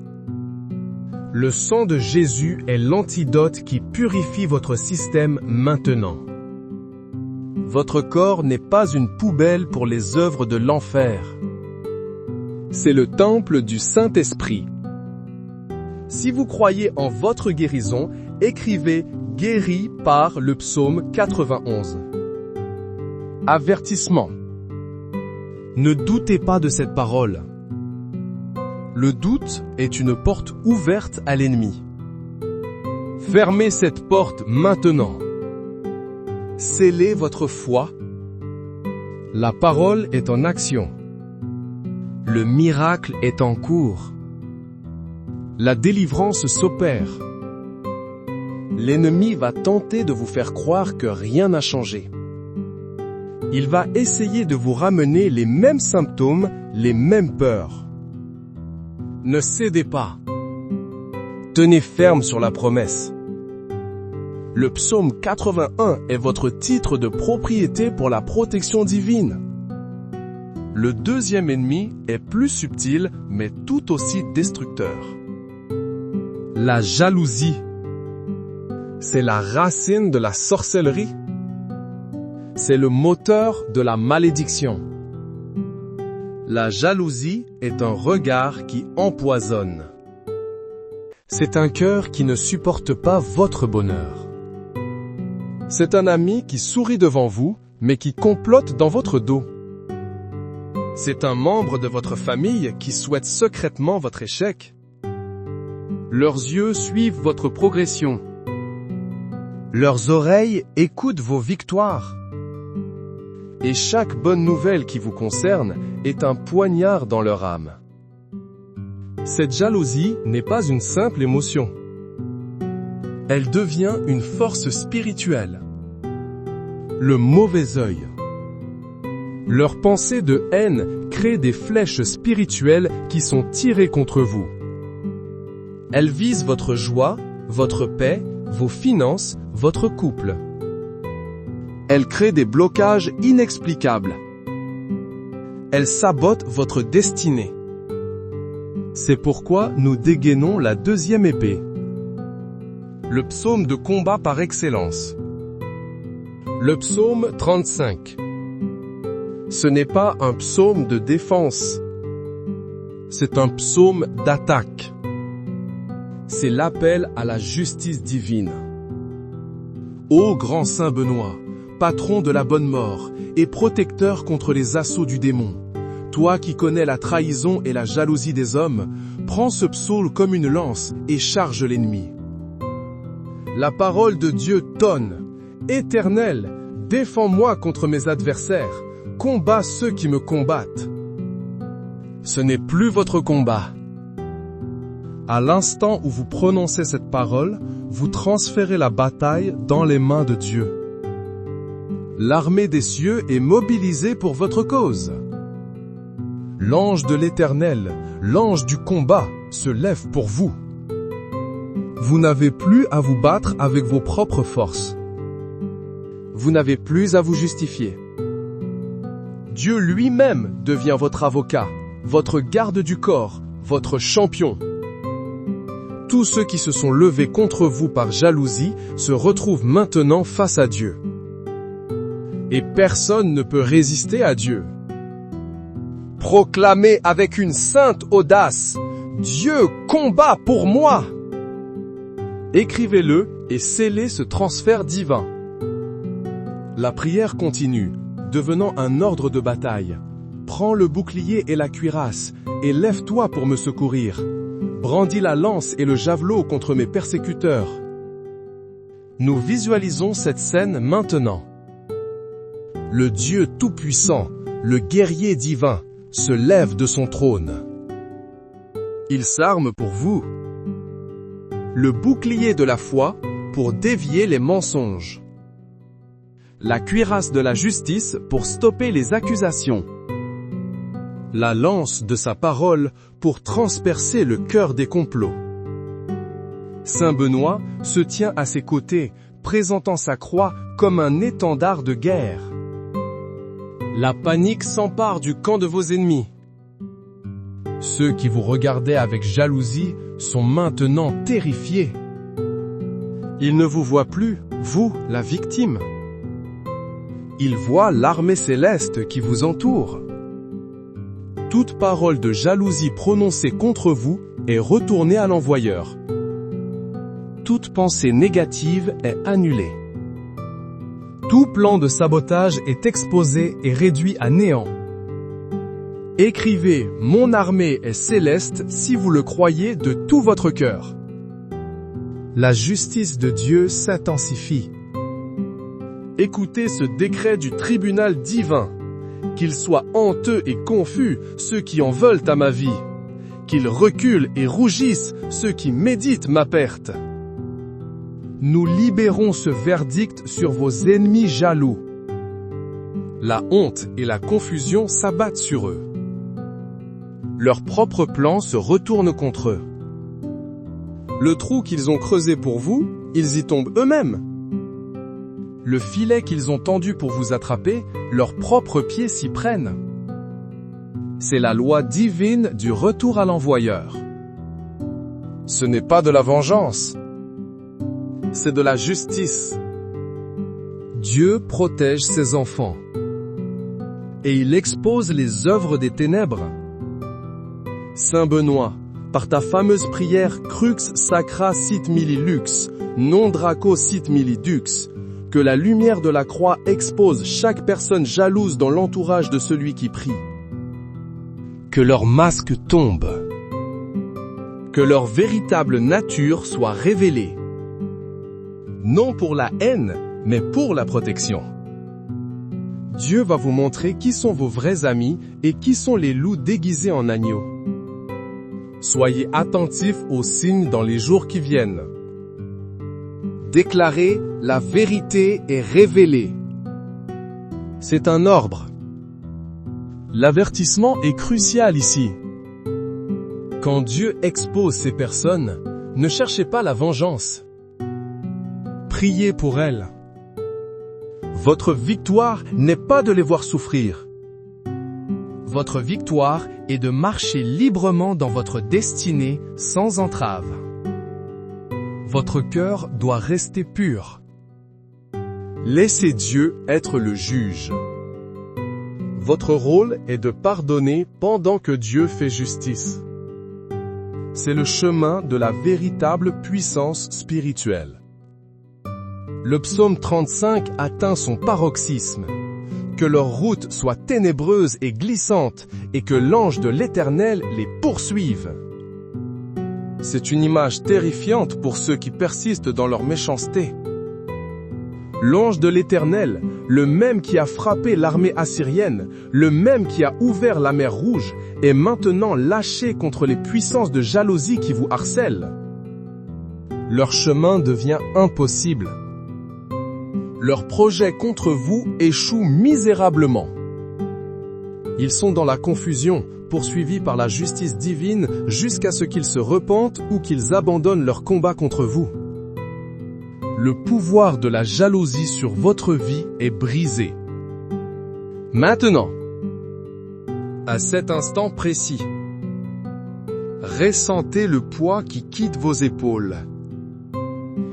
Speaker 1: Le sang de Jésus est l'antidote qui purifie votre système maintenant. Votre corps n'est pas une poubelle pour les œuvres de l'enfer. C'est le temple du Saint-Esprit. Si vous croyez en votre guérison, écrivez « Guéri par le psaume 91 ». Avertissement. Ne doutez pas de cette parole. Le doute est une porte ouverte à l'ennemi. Fermez cette porte maintenant. Scellez votre foi. La parole est en action. Le miracle est en cours. La délivrance s'opère. L'ennemi va tenter de vous faire croire que rien n'a changé. Il va essayer de vous ramener les mêmes symptômes, les mêmes peurs. Ne cédez pas. Tenez ferme sur la promesse. Le psaume 81 est votre titre de propriété pour la protection divine. Le deuxième ennemi est plus subtil, mais tout aussi destructeur. La jalousie. C'est la racine de la sorcellerie. C'est le moteur de la malédiction. La jalousie est un regard qui empoisonne. C'est un cœur qui ne supporte pas votre bonheur. C'est un ami qui sourit devant vous, mais qui complote dans votre dos. C'est un membre de votre famille qui souhaite secrètement votre échec. Leurs yeux suivent votre progression. Leurs oreilles écoutent vos victoires. Et chaque bonne nouvelle qui vous concerne est un poignard dans leur âme. Cette jalousie n'est pas une simple émotion. Elle devient une force spirituelle. Le mauvais œil. Leurs pensées de haine créent des flèches spirituelles qui sont tirées contre vous. Elles visent votre joie, votre paix, vos finances, votre couple. Elles créent des blocages inexplicables. Elles sabotent votre destinée. C'est pourquoi nous dégainons la deuxième épée. Le psaume de combat par excellence. Le psaume 35. Ce n'est pas un psaume de défense. C'est un psaume d'attaque. C'est l'appel à la justice divine. Ô grand Saint Benoît, patron de la bonne mort et protecteur contre les assauts du démon, toi qui connais la trahison et la jalousie des hommes, prends ce psaume comme une lance et charge l'ennemi. La parole de Dieu tonne. Éternel, défends-moi contre mes adversaires, combats ceux qui me combattent. Ce n'est plus votre combat. À l'instant où vous prononcez cette parole, vous transférez la bataille dans les mains de Dieu. L'armée des cieux est mobilisée pour votre cause. L'ange de l'Éternel, l'ange du combat, se lève pour vous. Vous n'avez plus à vous battre avec vos propres forces. Vous n'avez plus à vous justifier. Dieu lui-même devient votre avocat, votre garde du corps, votre champion. Tous ceux qui se sont levés contre vous par jalousie se retrouvent maintenant face à Dieu. Et personne ne peut résister à Dieu. Proclamez avec une sainte audace, Dieu combat pour moi. Écrivez-le et scellez ce transfert divin. La prière continue, devenant un ordre de bataille. Prends le bouclier et la cuirasse, et lève-toi pour me secourir. Brandis la lance et le javelot contre mes persécuteurs. Nous visualisons cette scène maintenant. Le Dieu Tout-Puissant, le guerrier divin, se lève de son trône. Il s'arme pour vous. Le bouclier de la foi pour dévier les mensonges. La cuirasse de la justice pour stopper les accusations. La lance de sa parole pour transpercer le cœur des complots. Saint Benoît se tient à ses côtés, présentant sa croix comme un étendard de guerre. La panique s'empare du camp de vos ennemis. Ceux qui vous regardaient avec jalousie sont maintenant terrifiés. Ils ne vous voient plus, vous, la victime. Ils voient l'armée céleste qui vous entoure. Toute parole de jalousie prononcée contre vous est retournée à l'envoyeur. Toute pensée négative est annulée. Tout plan de sabotage est exposé et réduit à néant. Écrivez « Mon armée est céleste » si vous le croyez de tout votre cœur. La justice de Dieu s'intensifie. Écoutez ce décret du tribunal divin. Qu'ils soient honteux et confus ceux qui en veulent à ma vie. Qu'ils reculent et rougissent ceux qui méditent ma perte. Nous libérons ce verdict sur vos ennemis jaloux. La honte et la confusion s'abattent sur eux. Leurs propres plans se retournent contre eux. Le trou qu'ils ont creusé pour vous, ils y tombent eux-mêmes. Le filet qu'ils ont tendu pour vous attraper, leurs propres pieds s'y prennent. C'est la loi divine du retour à l'envoyeur. Ce n'est pas de la vengeance. C'est de la justice. Dieu protège ses enfants. Et il expose les œuvres des ténèbres. Saint Benoît, par ta fameuse prière Crux Sacra Sit Mihi Lux, Non Draco Sit Mihi Dux, que la lumière de la croix expose chaque personne jalouse dans l'entourage de celui qui prie. Que leur masque tombe. Que leur véritable nature soit révélée. Non pour la haine, mais pour la protection. Dieu va vous montrer qui sont vos vrais amis et qui sont les loups déguisés en agneaux. Soyez attentifs aux signes dans les jours qui viennent. Déclarez, la vérité est révélée. C'est un ordre. L'avertissement est crucial ici. Quand Dieu expose ces personnes, ne cherchez pas la vengeance. Priez pour elles. Votre victoire n'est pas de les voir souffrir.
Speaker 3: Votre victoire est de marcher librement dans votre destinée sans entrave.
Speaker 1: Votre cœur doit rester pur. Laissez Dieu être le juge. Votre rôle est de pardonner pendant que Dieu fait justice. C'est le chemin de la véritable puissance spirituelle. Le psaume 35 atteint son paroxysme. Que leur route soit ténébreuse et glissante, et que l'ange de l'Éternel les poursuive. C'est une image terrifiante pour ceux qui persistent dans leur méchanceté. L'ange de l'Éternel, le même qui a frappé l'armée assyrienne, le même qui a ouvert la mer Rouge, est maintenant lâché contre les puissances de jalousie qui vous harcèlent. Leur chemin devient impossible. Leurs projets contre vous échouent misérablement. Ils sont dans la confusion, poursuivis par la justice divine jusqu'à ce qu'ils se repentent ou qu'ils abandonnent leur combat contre vous. Le pouvoir de la jalousie sur votre vie est brisé. Maintenant, à cet instant précis, ressentez le poids qui quitte vos épaules.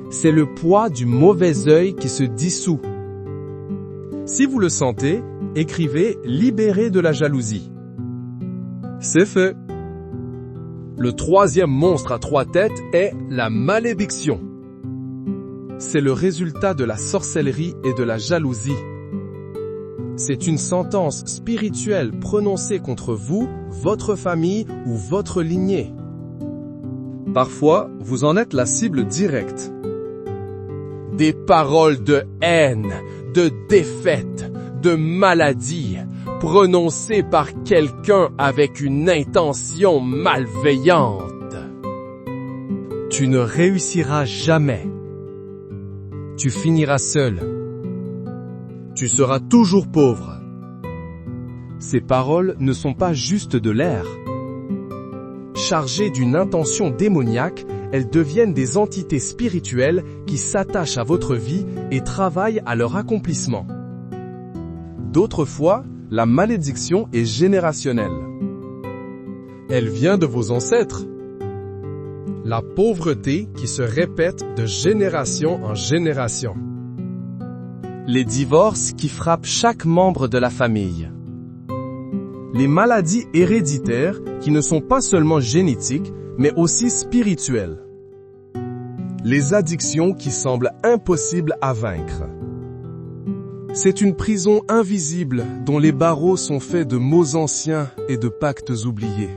Speaker 1: C'est le poids du mauvais œil qui se dissout. Si vous le sentez, écrivez « Libéré de la jalousie ». C'est fait. Le troisième monstre à 3 têtes est la malédiction. c'est le résultat de la sorcellerie et de la jalousie. C'est une sentence spirituelle prononcée contre vous, votre famille ou votre lignée. Parfois, vous en êtes la cible directe. Des paroles de haine, de défaite, de maladie, prononcées par quelqu'un avec une intention malveillante. Tu ne réussiras jamais. Tu finiras seul. Tu seras toujours pauvre. Ces paroles ne sont pas juste de l'air. Chargées d'une intention démoniaque, elles deviennent des entités spirituelles qui s'attachent à votre vie et travaillent à leur accomplissement. D'autres fois, la malédiction est générationnelle. Elle vient de vos ancêtres. La pauvreté qui se répète de génération en génération. Les divorces qui frappent chaque membre de la famille. Les maladies héréditaires qui ne sont pas seulement génétiques, mais aussi spirituelles. Les addictions qui semblent impossibles à vaincre. C'est une prison invisible dont les barreaux sont faits de mots anciens et de pactes oubliés.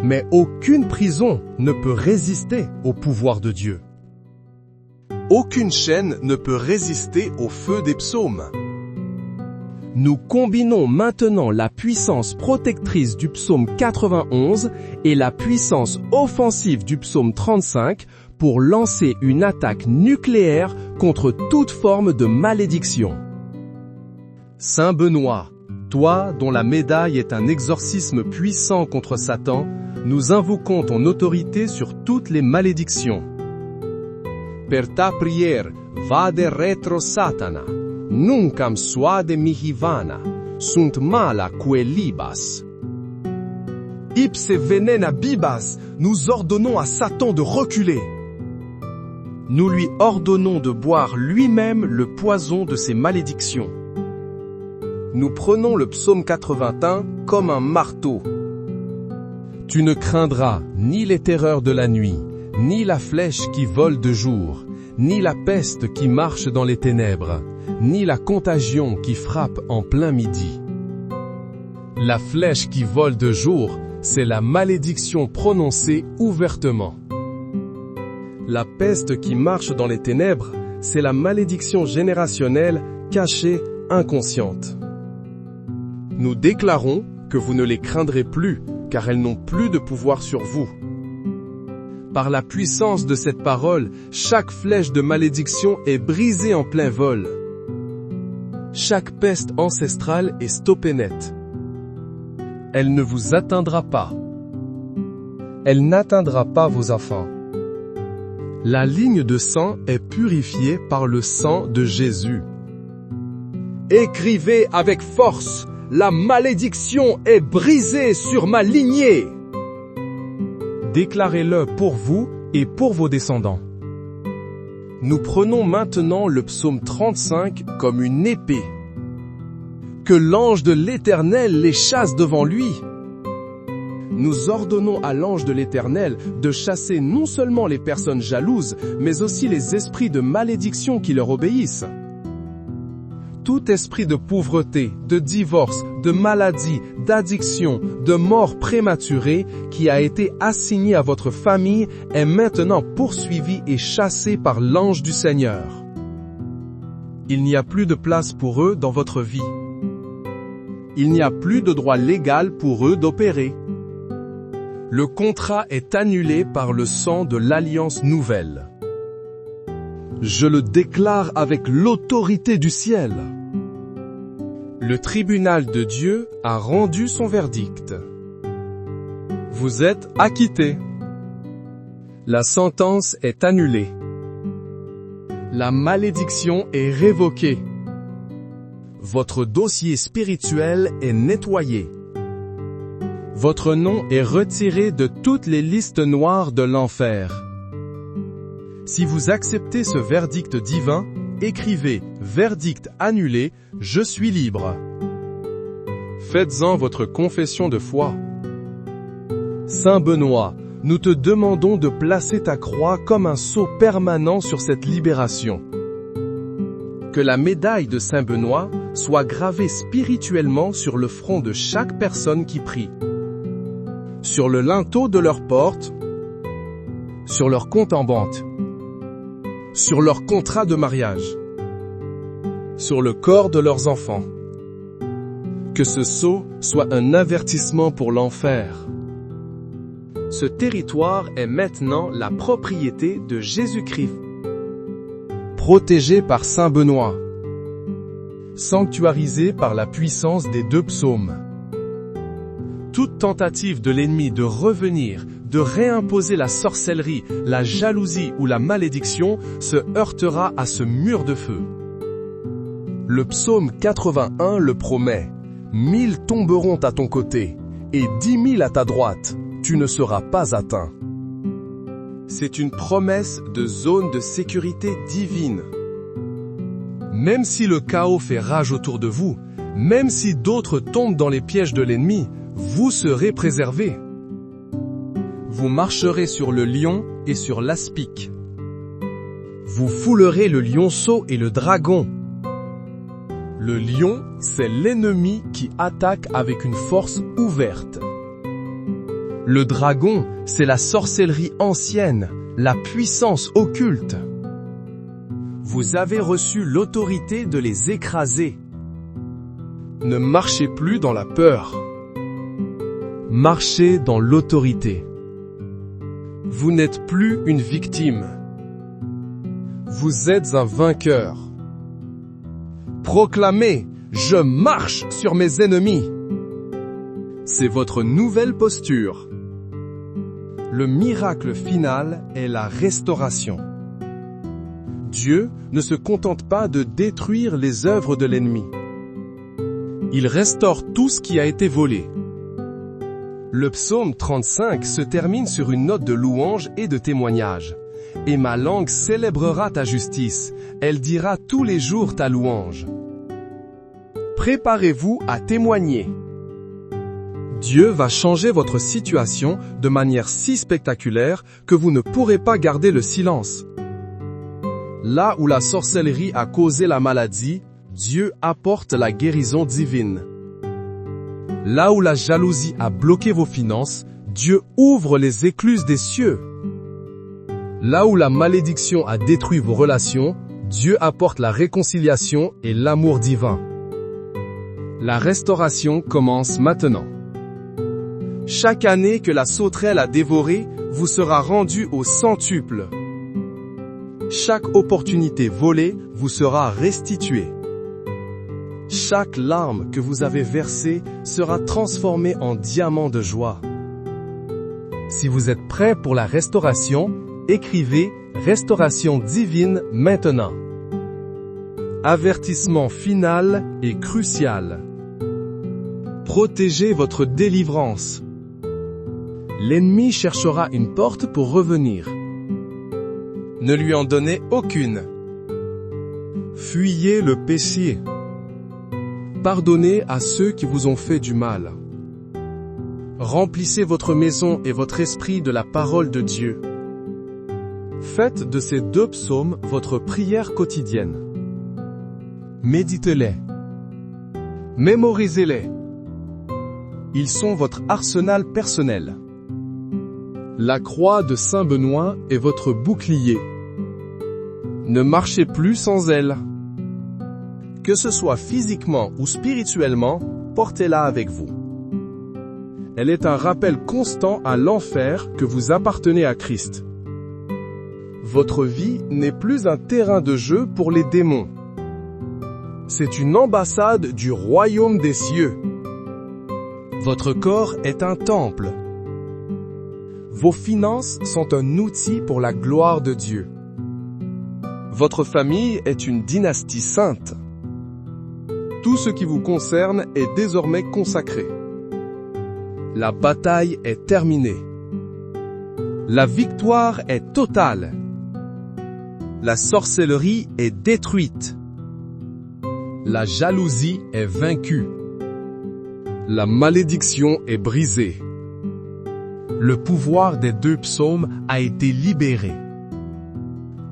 Speaker 1: Mais aucune prison ne peut résister au pouvoir de Dieu. Aucune chaîne ne peut résister au feu des psaumes. Nous combinons maintenant la puissance protectrice du psaume 91 et la puissance offensive du psaume 35 pour lancer une attaque nucléaire contre toute forme de malédiction. Saint Benoît, toi dont la médaille est un exorcisme puissant contre Satan, nous invoquons ton autorité sur toutes les malédictions. Per ta prière, vade retro Satana, nuncam suade mihi vana, sunt mala que libas. Ipse venena bibas, nous ordonnons à Satan de reculer. Nous lui ordonnons de boire lui-même le poison de ses malédictions. Nous prenons le psaume 81 comme un marteau. Tu ne craindras ni les terreurs de la nuit, ni la flèche qui vole de jour, ni la peste qui marche dans les ténèbres, ni la contagion qui frappe en plein midi. La flèche qui vole de jour, c'est la malédiction prononcée ouvertement. La peste qui marche dans les ténèbres, c'est la malédiction générationnelle cachée, inconsciente. Nous déclarons que vous ne les craindrez plus, car elles n'ont plus de pouvoir sur vous. Par la puissance de cette parole, chaque flèche de malédiction est brisée en plein vol. Chaque peste ancestrale est stoppée net. Elle ne vous atteindra pas. Elle n'atteindra pas vos enfants. La ligne de sang est purifiée par le sang de Jésus. Écrivez avec force, la malédiction est brisée sur ma lignée.
Speaker 4: Déclarez-le pour vous et pour vos descendants.
Speaker 1: Nous prenons maintenant le psaume 35 comme une épée. Que l'ange de l'Éternel les chasse devant lui. Nous ordonnons à l'ange de l'Éternel de chasser non seulement les personnes jalouses, mais aussi les esprits de malédiction qui leur obéissent. Tout esprit de pauvreté, de divorce, de maladie, d'addiction, de mort prématurée qui a été assigné à votre famille est maintenant poursuivi et chassé par l'ange du Seigneur. Il n'y a plus de place pour eux dans votre vie. Il n'y a plus de droit légal pour eux d'opérer. Le contrat est annulé par le sang de l'Alliance nouvelle. Je le déclare avec l'autorité du ciel. Le tribunal de Dieu a rendu son verdict. Vous êtes acquittés. La sentence est annulée. La malédiction est révoquée. Votre dossier spirituel est nettoyé. Votre nom est retiré de toutes les listes noires de l'enfer. Si vous acceptez ce verdict divin, écrivez « Verdict annulé, je suis libre ». Faites-en votre confession de foi. Saint Benoît, nous te demandons de placer ta croix comme un sceau permanent sur cette libération. Que la médaille de Saint Benoît soit gravée spirituellement sur le front de chaque personne qui prie, sur le linteau de leur porte, sur leur compte en banque, sur leur contrat de mariage, sur le corps de leurs enfants. Que ce sceau soit un avertissement pour l'enfer. Ce territoire est maintenant la propriété de Jésus-Christ. Protégé par Saint Benoît. Sanctuarisé par la puissance des 2 psaumes. Toute tentative de l'ennemi de revenir, de réimposer la sorcellerie, la jalousie ou la malédiction se heurtera à ce mur de feu. Le psaume 81 le promet. 1000 tomberont à ton côté, et 10 000 à ta droite, tu ne seras pas atteint. C'est une promesse de zone de sécurité divine. Même si le chaos fait rage autour de vous, même si d'autres tombent dans les pièges de l'ennemi, vous serez préservés. Vous marcherez sur le lion et sur l'aspic. Vous foulerez le lionceau et le dragon. Le lion, c'est l'ennemi qui attaque avec une force ouverte. Le dragon, c'est la sorcellerie ancienne, la puissance occulte. Vous avez reçu l'autorité de les écraser. Ne marchez plus dans la peur. Marchez dans l'autorité. Vous n'êtes plus une victime. Vous êtes un vainqueur. Proclamez, je marche sur mes ennemis. C'est votre nouvelle posture. Le miracle final est la restauration. Dieu ne se contente pas de détruire les œuvres de l'ennemi. Il restaure tout ce qui a été volé. Le psaume 35 se termine sur une note de louange et de témoignage. Et ma langue célébrera ta justice, elle dira tous les jours ta louange. Préparez-vous à témoigner. Dieu va changer votre situation de manière si spectaculaire que vous ne pourrez pas garder le silence. Là où la sorcellerie a causé la maladie, Dieu apporte la guérison divine. Là où la jalousie a bloqué vos finances, Dieu ouvre les écluses des cieux. Là où la malédiction a détruit vos relations, Dieu apporte la réconciliation et l'amour divin. La restauration commence maintenant. Chaque année que la sauterelle a dévoré vous sera rendue au centuple. Chaque opportunité volée vous sera restituée. Chaque larme que vous avez versée sera transformée en diamant de joie. Si vous êtes prêt pour la restauration, écrivez « Restauration divine maintenant ». Avertissement final et crucial. Protégez votre délivrance. L'ennemi cherchera une porte pour revenir. Ne lui en donnez aucune. Fuyez le péché. Pardonnez à ceux qui vous ont fait du mal. Remplissez votre maison et votre esprit de la parole de Dieu. Faites de ces 2 psaumes votre prière quotidienne. Méditez-les. Mémorisez-les. Ils sont votre arsenal personnel. La croix de Saint Benoît est votre bouclier. Ne marchez plus sans elle. Que ce soit physiquement ou spirituellement, portez-la avec vous. Elle est un rappel constant à l'enfer que vous appartenez à Christ. Votre vie n'est plus un terrain de jeu pour les démons. C'est une ambassade du royaume des cieux. Votre corps est un temple. Vos finances sont un outil pour la gloire de Dieu. Votre famille est une dynastie sainte. Tout ce qui vous concerne est désormais consacré. La bataille est terminée. La victoire est totale. La sorcellerie est détruite. La jalousie est vaincue. La malédiction est brisée.
Speaker 4: Le pouvoir des 2 psaumes a été libéré.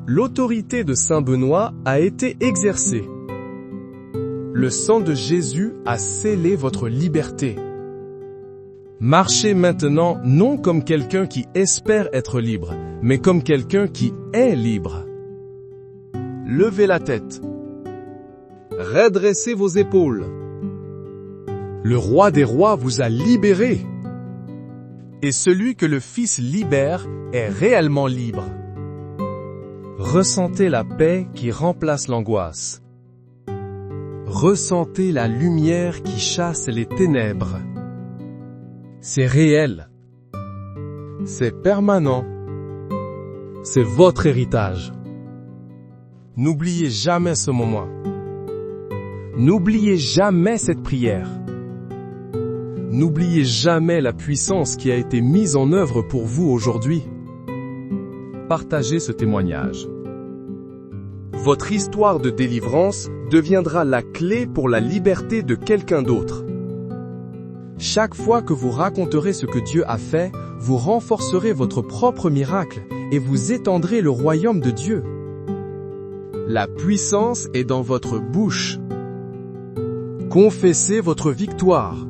Speaker 1: L'autorité de Saint Benoît a été exercée. Le sang de Jésus a scellé votre liberté. Marchez maintenant non comme quelqu'un qui espère être libre, mais comme quelqu'un qui est libre. Levez la tête. Redressez vos épaules.
Speaker 4: Le roi des rois vous a libéré.
Speaker 1: Et celui que le Fils libère est réellement libre. Ressentez la paix qui remplace l'angoisse. Ressentez la lumière qui chasse les ténèbres. C'est réel. C'est permanent. C'est votre héritage. N'oubliez jamais ce moment. N'oubliez jamais cette prière. N'oubliez jamais la puissance qui a été mise en œuvre pour vous aujourd'hui. Partagez ce témoignage. Votre histoire de délivrance deviendra la clé pour la liberté de quelqu'un d'autre. Chaque fois que vous raconterez ce que Dieu a fait, vous renforcerez votre propre miracle et vous étendrez le royaume de Dieu. La puissance est dans votre bouche. Confessez votre victoire.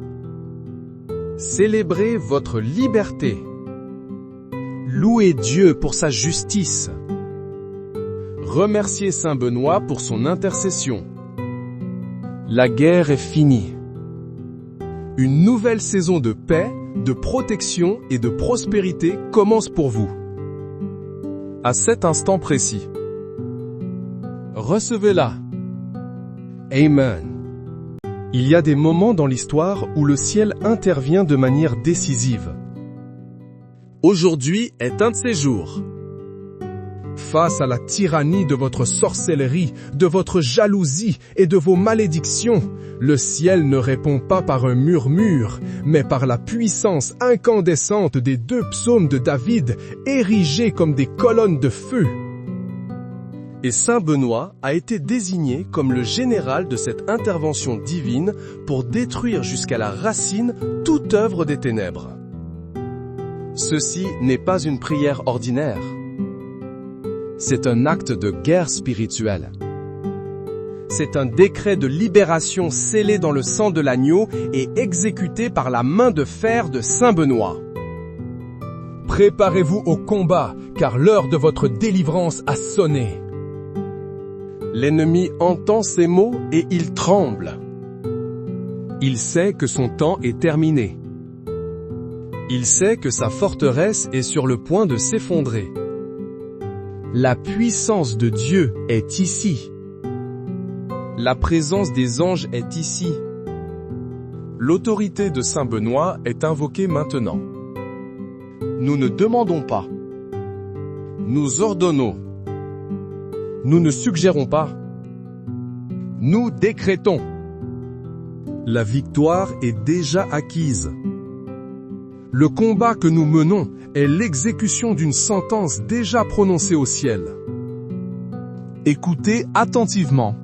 Speaker 1: Célébrez votre liberté. Louez Dieu pour sa justice. Remerciez Saint Benoît pour son intercession. La guerre est finie. Une nouvelle saison de paix, de protection et de prospérité commence pour vous. À cet instant précis. Recevez-la. Amen. Il y a des moments dans l'histoire où le ciel intervient de manière décisive. Aujourd'hui est un de ces jours. Face à la tyrannie de votre sorcellerie, de votre jalousie et de vos malédictions, le ciel ne répond pas par un murmure, mais par la puissance incandescente des 2 psaumes de David, érigés comme des colonnes de feu. Et Saint Benoît a été désigné comme le général de cette intervention divine pour détruire jusqu'à la racine toute œuvre des ténèbres. Ceci n'est pas une prière ordinaire. C'est un acte de guerre spirituelle. C'est un décret de libération scellé dans le sang de l'agneau et exécuté par la main de fer de Saint Benoît.
Speaker 4: Préparez-vous au combat, car l'heure de votre délivrance a sonné.
Speaker 1: L'ennemi entend ces mots et il tremble. Il sait que son temps est terminé. Il sait que sa forteresse est sur le point de s'effondrer. La puissance de Dieu est ici. La présence des anges est ici. L'autorité de Saint Benoît est invoquée maintenant. Nous ne demandons pas. Nous ordonnons. Nous ne suggérons pas. Nous décrétons. La victoire est déjà acquise. Le combat que nous menons est l'exécution d'une sentence déjà prononcée au ciel.
Speaker 4: Écoutez attentivement.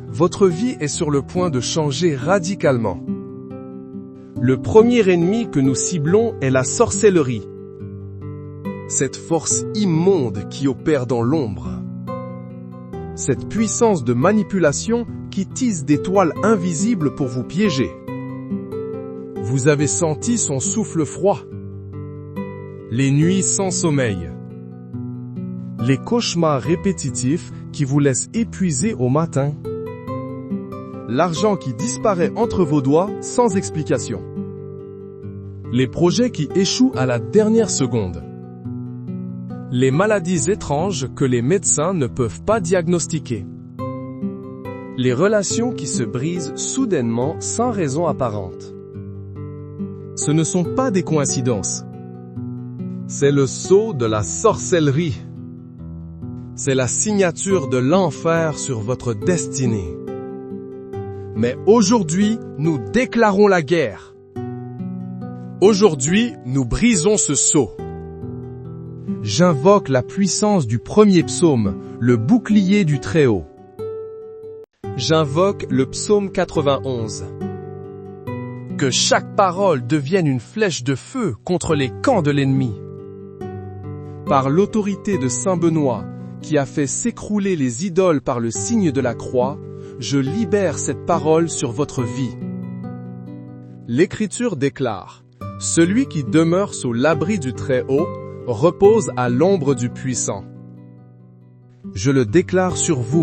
Speaker 1: Votre vie est sur le point de changer radicalement. Le premier ennemi que nous ciblons est la sorcellerie. Cette force immonde qui opère dans l'ombre. Cette puissance de manipulation qui tisse des toiles invisibles pour vous piéger. Vous avez senti son souffle froid. Les nuits sans sommeil. Les cauchemars répétitifs qui vous laissent épuisés au matin. L'argent qui disparaît entre vos doigts sans explication. Les projets qui échouent à la dernière seconde. Les maladies étranges que les médecins ne peuvent pas diagnostiquer. Les relations qui se brisent soudainement sans raison apparente. Ce ne sont pas des coïncidences. C'est le sceau de la sorcellerie. C'est la signature de l'enfer sur votre destinée. Mais aujourd'hui, nous déclarons la guerre. Aujourd'hui, nous brisons ce sceau. J'invoque la puissance du premier psaume, le bouclier du Très-Haut. J'invoque le psaume 91. Que chaque parole devienne une flèche de feu contre les camps de l'ennemi. Par l'autorité de Saint Benoît, qui a fait s'écrouler les idoles par le signe de la croix, je libère cette parole sur votre vie. L'Écriture déclare: « Celui qui demeure sous l'abri du Très-Haut repose à l'ombre du Puissant. » Je le déclare sur vous